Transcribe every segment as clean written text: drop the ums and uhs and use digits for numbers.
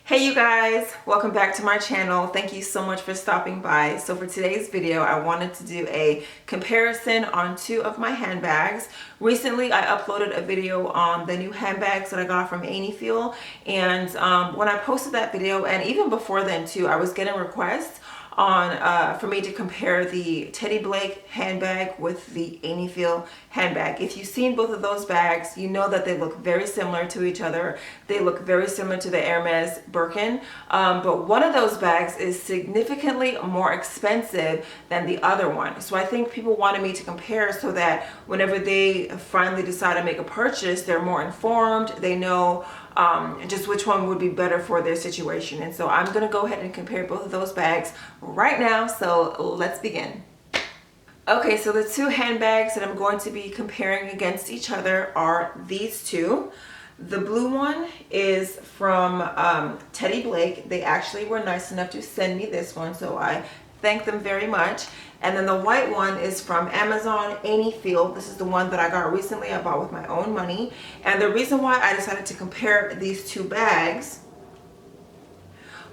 Hey you guys, welcome back to my channel. Thank you so much for stopping by. So for today's video, I wanted to do a comparison on two of my handbags. Recently, I uploaded a video on the new handbags that I got from Ainifeel, and when I posted that video, and even before then too, I was getting requests on for me to compare the Teddy Blake handbag with the Ainifeel handbag. If you've seen both of those bags, you know that they look very similar to each other. They look very similar to the Hermes Birkin, but one of those bags is significantly more expensive than the other one. So I think people wanted me to compare so that whenever they finally decide to make a purchase, they're more informed. They know just which one would be better for their situation. And so I'm gonna go ahead and compare both of those bags right now. So let's begin. Okay, so the two handbags that I'm going to be comparing against each other are these two. The blue one is from Teddy Blake. They actually were nice enough to send me this one, so I thank them very much. And then the white one is from Amazon Ainifeel. This is the one that I got recently. I bought with my own money. And the reason why I decided to compare these two bags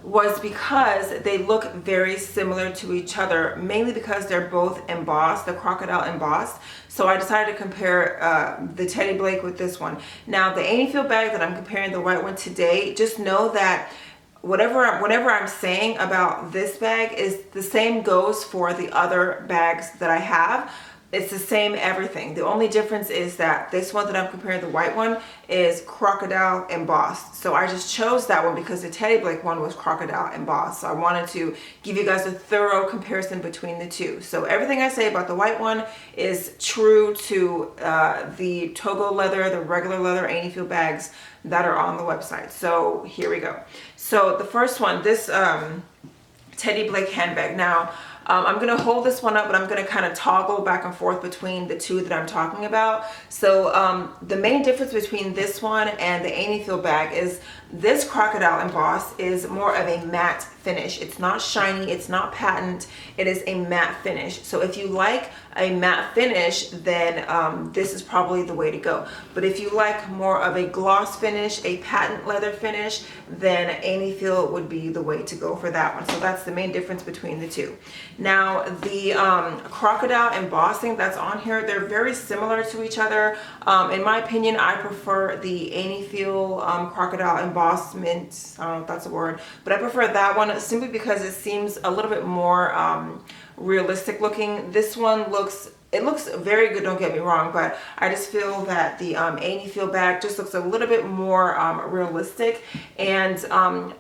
was because they look very similar to each other, mainly because they're both embossed, the crocodile embossed. So I decided to compare the Teddy Blake with this one. Now the Ainifeel bag that I'm comparing the white one today, just know that whatever I'm saying about this bag is the same goes for the other bags that I have. It's the same everything. The only difference is that this one that I'm comparing, the white one, is crocodile embossed. So I just chose that one because the Teddy Blake one was crocodile embossed. So I wanted to give you guys a thorough comparison between the two. So everything I say about the white one is true to the Togo leather, the regular leather Ainifeel bags that are on the website. So here we go. So the first one, this Teddy Blake handbag. Now, I'm going to hold this one up, but I'm going to kind of toggle back and forth between the two that I'm talking about. So the main difference between this one and the Ainifeel bag is this crocodile emboss is more of a matte finish. It's not shiny, it's not patent, it is a matte finish. So if you like a matte finish, then this is probably the way to go. But if you like more of a gloss finish, a patent leather finish, then Ainifeel would be the way to go for that one. So that's the main difference between the two. Now the crocodile embossing that's on here, they're very similar to each other. In my opinion, I prefer the Ainifeel crocodile embossment. I don't know if that's a word, but I prefer that one simply because it seems a little bit more realistic looking. This one looks very good, don't get me wrong, but I just feel that the Ainifeel bag just looks a little bit more realistic. And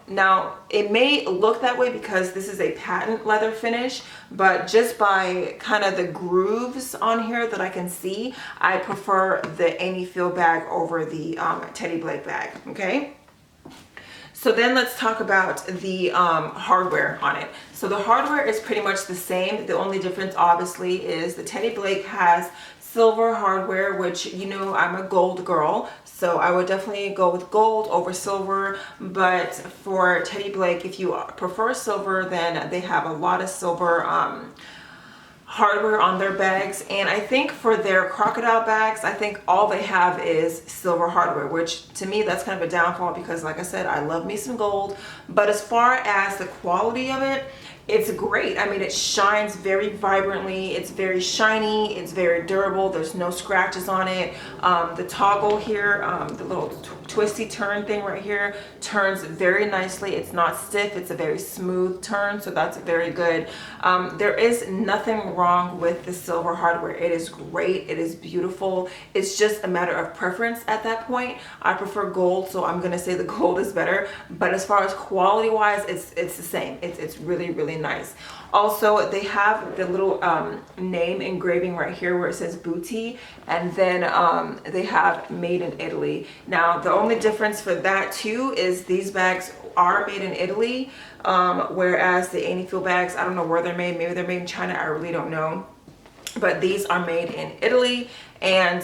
now it may look that way because this is a patent leather finish, but just by kind of the grooves on here that I can see, I prefer the Ainifeel bag over the Teddy Blake bag, okay? So then let's talk about the hardware on it. So the hardware is pretty much the same. The only difference obviously is the Teddy Blake has silver hardware, which, you know, I'm a gold girl, so I would definitely go with gold over silver. But for Teddy Blake, if you prefer silver, then they have a lot of silver hardware on their bags. And I think for their crocodile bags, I think all they have is silver hardware, which to me that's kind of a downfall because, like I said, I love me some gold. But as far as the quality of it, it's great. I mean, it shines very vibrantly, it's very shiny, it's very durable, there's no scratches on it. The toggle here, the little twisty turn thing right here, turns very nicely. It's not stiff, it's a very smooth turn, so that's very good. There is nothing wrong with the silver hardware. It is great, it is beautiful. It's just a matter of preference at that point. I prefer gold, so I'm gonna say the gold is better, but as far as quality wise, it's the same. It's really nice. Also, they have the little name engraving right here where it says Booty, and then they have made in Italy. Now the only difference for that too is these bags are made in Italy, whereas the Ainifeel bags, I don't know where they're made. Maybe they're made in China, I really don't know, but these are made in Italy. And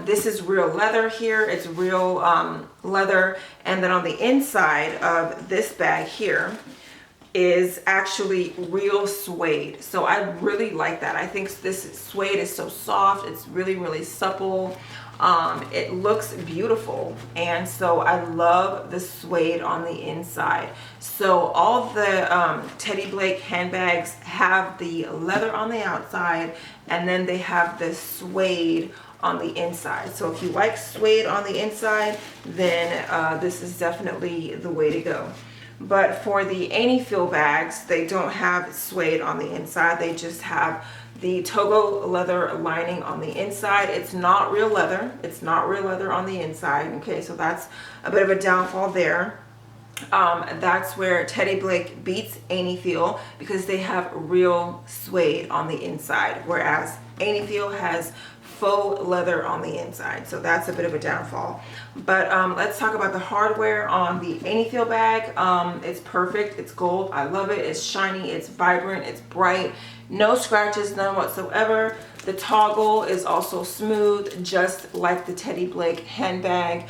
this is real leather here. It's real leather, and then on the inside of this bag here is actually real suede. So I really like that. I think this suede is so soft. It's really supple. It looks beautiful, and so I love the suede on the inside. So all the Teddy Blake handbags have the leather on the outside, and then they have the suede on the inside. So if you like suede on the inside, then this is definitely the way to go. But for the Ainifeel bags, they don't have suede on the inside. They just have the Togo leather lining on the inside. It's not real leather. It's not real leather on the inside. Okay, so that's a bit of a downfall there. That's where Teddy Blake beats Ainifeel, because they have real suede on the inside, whereas Ainifeel has faux leather on the inside. So that's a bit of a downfall. But let's talk about the hardware on the Ainifeel bag. It's perfect. It's gold. I love it. It's shiny. It's vibrant. It's bright. No scratches, none whatsoever. The toggle is also smooth, just like the Teddy Blake handbag.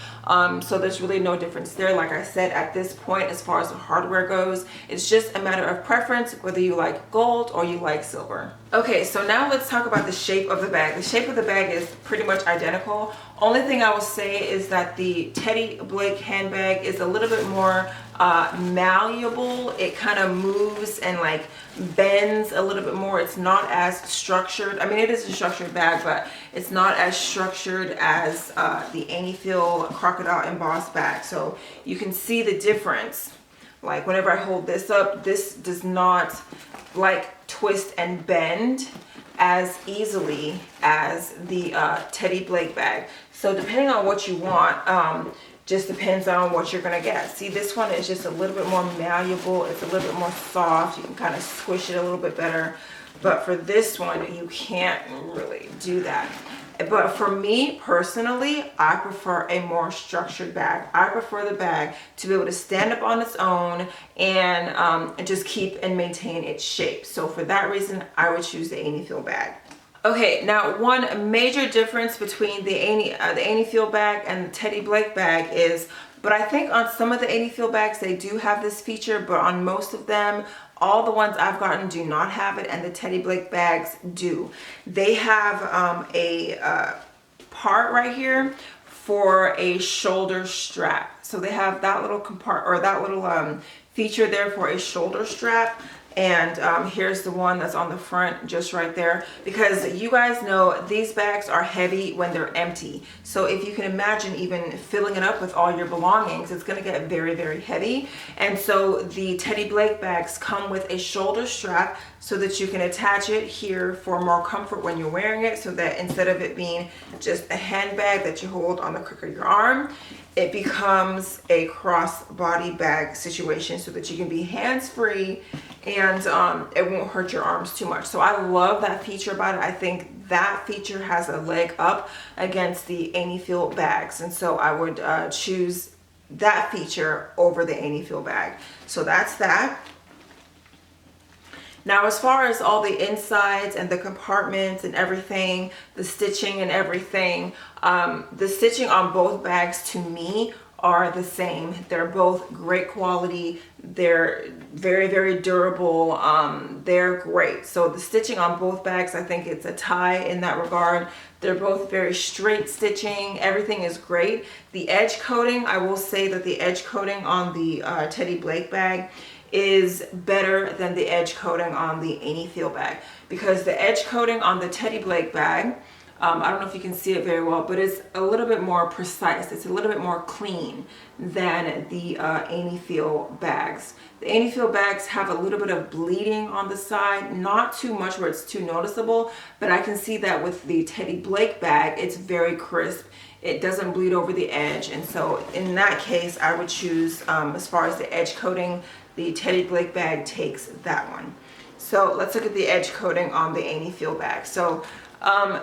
So there's really no difference there. Like I said, at this point, as far as the hardware goes, it's just a matter of preference, whether you like gold or you like silver. Okay, so now let's talk about the shape of the bag. The shape of the bag is pretty much identical. Only thing I will say is that the Teddy Blake handbag is a little bit more malleable. It kind of moves and like bends a little bit more. It's not as structured. I mean, it is a structured bag, but it's not as structured as the Ainifeel Crocodile Embossed bag. So you can see the difference. Like whenever I hold this up, this does not like twist and bend as easily as the Teddy Blake bag. So depending on what you want, just depends on what you're gonna get. See, this one is just a little bit more malleable. It's a little bit more soft. You can kind of squish it a little bit better. But for this one, you can't really do that. But for me personally, I prefer a more structured bag. I prefer the bag to be able to stand up on its own and just keep and maintain its shape. So for that reason, I would choose the Ainifeel bag. Okay, now one major difference between the Ainifeel bag and the Teddy Blake bag is, but I think on some of the Ainifeel bags they do have this feature, but on most of them, all the ones I've gotten do not have it, and the Teddy Blake bags do. They have a part right here for a shoulder strap. So they have that little feature there for a shoulder strap. And here's the one that's on the front, just right there, because you guys know these bags are heavy when they're empty. So if you can imagine even filling it up with all your belongings, it's going to get very, very heavy. And so the Teddy Blake bags come with a shoulder strap so that you can attach it here for more comfort when you're wearing it, so that instead of it being just a handbag that you hold on the crook of your arm, it becomes a crossbody bag situation so that you can be hands-free and it won't hurt your arms too much. So I love that feature about it. I think that feature has a leg up against the Ainifeel bags. And so I would choose that feature over the Ainifeel bag. So that's that. Now, as far as all the insides and the compartments and everything, the stitching and everything, the stitching on both bags to me are the same. They're both great quality. They're very, very durable. They're great. So the stitching on both bags, I think it's a tie in that regard. They're both very straight stitching. Everything is great. The edge coating, I will say that the edge coating on the Teddy Blake bag is better than the edge coating on the Ainifeel bag, because the edge coating on the Teddy Blake bag, I don't know if you can see it very well, but it's a little bit more precise. It's a little bit more clean than the Ainifeel bags. The Ainifeel bags have a little bit of bleeding on the side, not too much where it's too noticeable, but I can see that with the Teddy Blake bag, it's very crisp. It doesn't bleed over the edge, and so in that case, I would choose, as far as the edge coating, the Teddy Blake bag takes that one. So let's look at the edge coating on the Ainifeel bag. So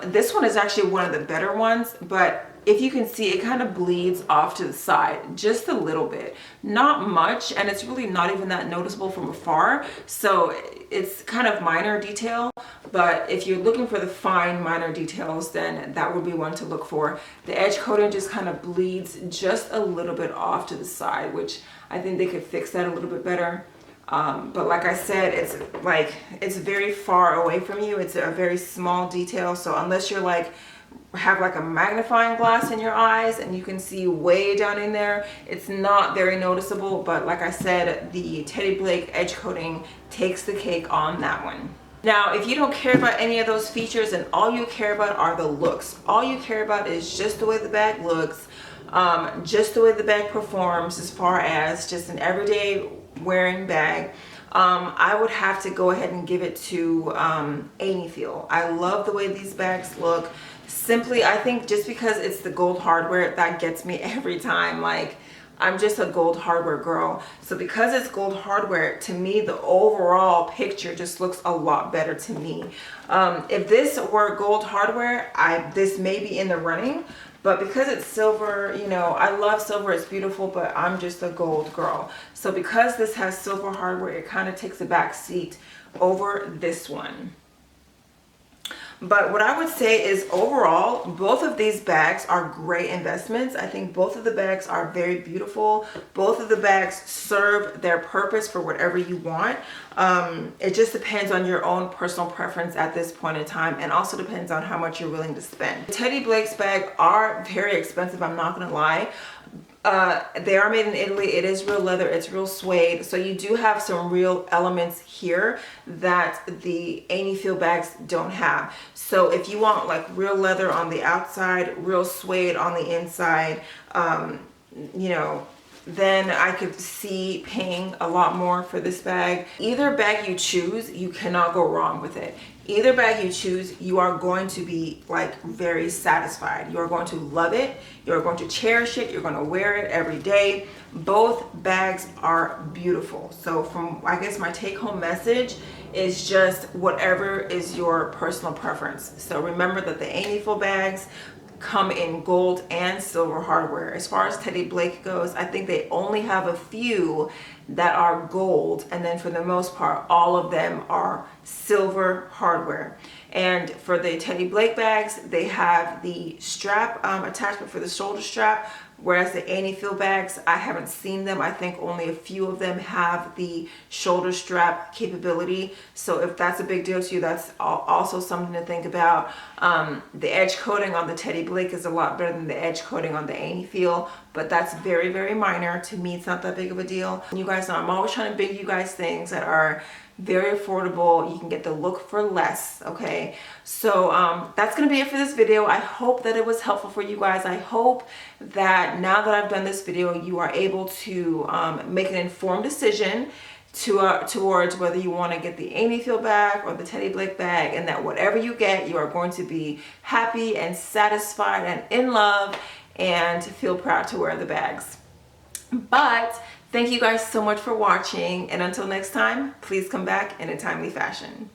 this one is actually one of the better ones, but if you can see, it kind of bleeds off to the side just a little bit, not much, and it's really not even that noticeable from afar. So it's kind of minor detail, but if you're looking for the fine minor details, then that would be one to look for. The edge coating just kind of bleeds just a little bit off to the side, which I think they could fix that a little bit better. But like I said, it's very far away from you. It's a very small detail. So unless you're like have like a magnifying glass in your eyes and you can see way down in there. It's not very noticeable, but like I said, the Teddy Blake edge coating takes the cake on that one. Now, if you don't care about any of those features and all you care about are the looks, all you care about is just the way the bag looks, just the way the bag performs as far as just an everyday wearing bag, I would have to go ahead and give it to Ainifeel. I love the way these bags look. Simply, I think just because it's the gold hardware, that gets me every time. Like, I'm just a gold hardware girl. So because it's gold hardware, to me, the overall picture just looks a lot better to me. If this were gold hardware, this may be in the running. But because it's silver, you know, I love silver, it's beautiful, but I'm just a gold girl. So because this has silver hardware, it kind of takes a back seat over this one. But what I would say is overall, both of these bags are great investments. I think both of the bags are very beautiful. Both of the bags serve their purpose for whatever you want. It just depends on your own personal preference at this point in time, and also depends on how much you're willing to spend. Teddy Blake's bag are very expensive, I'm not gonna lie. They are made in Italy. It is real leather, it's real suede, so you do have some real elements here that the Ainifeel bags don't have. So if you want like real leather on the outside, real suede on the inside, you know, then I could see paying a lot more for this bag. Either bag you choose, you cannot go wrong with it. Either bag you choose, you are going to be like very satisfied. You are going to love it. You're going to cherish it. You're going to wear it every day. Both bags are beautiful. So from, I guess my take home message is just whatever is your personal preference. So remember that the Ainifeel bags come in gold and silver hardware. As far as Teddy Blake goes, I think they only have a few that are gold, and then for the most part all of them are silver hardware. And for the Teddy Blake bags, they have the strap attachment for the shoulder strap, whereas the Ainifeel bags, I haven't seen them. I think only a few of them have the shoulder strap capability. So if that's a big deal to you, that's also something to think about. The edge coating on the Teddy Blake is a lot better than the edge coating on the Ainifeel, but that's very, very minor. To me, it's not that big of a deal. You guys know I'm always trying to bring you guys things that are very affordable. You can get the look for less. Okay, so that's gonna be it for this video. I hope that it was helpful for you guys. I hope that now that I've done this video, you are able to make an informed decision towards whether you want to get the Ainifeel bag or the Teddy Blake bag, and that whatever you get, you are going to be happy and satisfied and in love and feel proud to wear the bags. But thank you guys so much for watching, and until next time, please come back in a timely fashion.